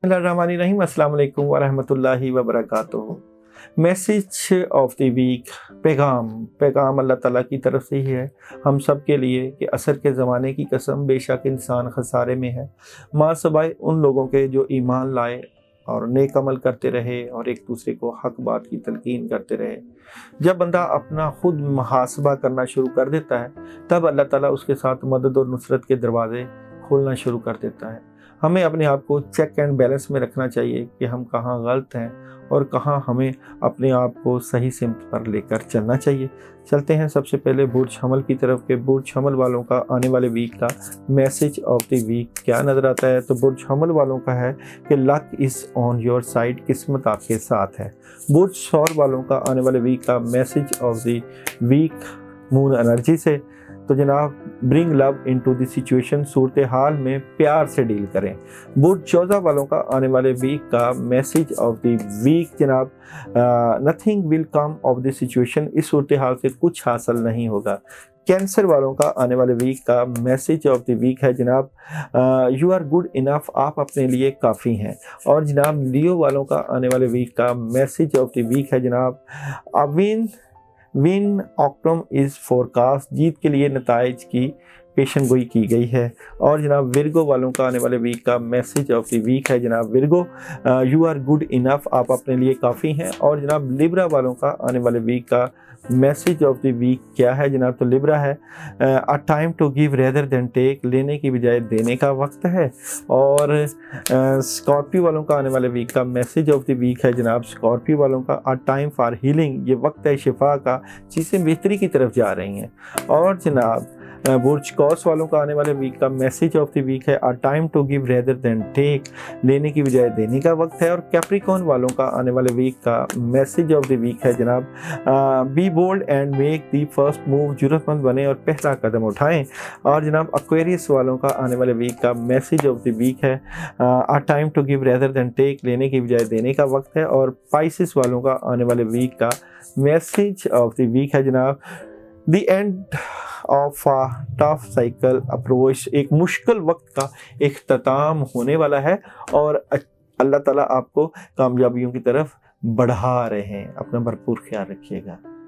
बिस्मिल्लाहिर्रहमानिर्रहीम, अस्सलाम वालेकुम वरहमतुल्लाहि वबरकातुहू। मैसेज ऑफ द वीक, पैगाम अल्लाह ताला की तरफ से ही है हम सब के लिए कि असर के ज़माने की कसम, बेशक इंसान खसारे में है। माँ सबाए उन लोगों के जो ईमान लाए और नेक अमल करते रहे और एक दूसरे को हक बात की तलकीन करते रहे। जब बंदा अपना खुद मुहासबा करना शुरू कर देता है, तब अल्लाह ताला उसके साथ मदद और नुसरत के दरवाज़े खोलना शुरू कर देता है। हमें अपने आप को चेक एंड बैलेंस में रखना चाहिए कि हम कहाँ गलत हैं और कहाँ हमें अपने आप को सही सिमत पर लेकर चलना चाहिए। चलते हैं सबसे पहले बुर्ज हमल की तरफ के बुर्ज हमल वालों का आने वाले वीक का मैसेज ऑफ द वीक क्या नज़र आता है। तो बुर्ज हमल वालों का है कि luck is on your side, किस्मत आपके साथ है। बुर्ज सौर वालों का आने वाले वीक का message of the week moon energy से, तो जनाब bring love into the situation, सूरत हाल में प्यार से डील करें। बुर्ज चौजा वालों का आने वाले वीक का मैसेज ऑफ द वीक जनाब nothing will come of the situation, इस सूरत हाल से कुछ हासिल नहीं होगा। कैंसर वालों का आने वाले वीक का मैसेज ऑफ द वीक है जनाब यू आर गुड इनफ, आप अपने लिए काफ़ी हैं। और जनाब लियो वालों का आने वाले वीक का मैसेज ऑफ द वीक है जनाब विन आउटकम इज़ फोरकास्ट, जीत के लिए नताइज की पेशन गोई की गई है। और जनाब विर्गो वालों का आने वाले वीक का मैसेज ऑफ द वीक है जनाब Virgo you are good enough, आप अपने लिए काफ़ी हैं। और जनाब लिब्रा वालों का आने वाले वीक का मैसेज ऑफ द वीक क्या है जनाब, तो लिब्रा है a time to give rather than take, लेने की बजाय देने का वक्त है। और स्कॉर्पियो वालों का आने वाले वीक का मैसेज ऑफ द वीक है जनाब स्कॉर्पियो वालों का अ टाइम फॉर हीलिंग, ये वक्त है शिफा का, चीज़ें बेहतरी की तरफ जा रही हैं। और जनाब बुर्ज कौस वालों का आने वाले वीक का मैसेज ऑफ द वीक है a time to give rather than take, लेने की बजाय देने का वक्त है। और कैप्रिकॉर्न वालों का आने वाले वीक का मैसेज ऑफ द वीक है जनाब be bold and make the first move, जरूरतमंद बने और पहला कदम उठाएं। और जनाब एक्वेरियस वालों का आने वाले वीक का मैसेज ऑफ द वीक है a time to give rather than take, लेने की बजाय देने का वक्त है। और पाइसिस वालों का आने वाले वीक का मैसेज ऑफ द वीक है जनाब the end of a tough cycle approach, एक मुश्किल वक्त का इख्तिताम होने वाला है और अल्लाह ताला आपको कामयाबियों की तरफ बढ़ा रहे हैं। अपना भरपूर ख्याल रखिएगा।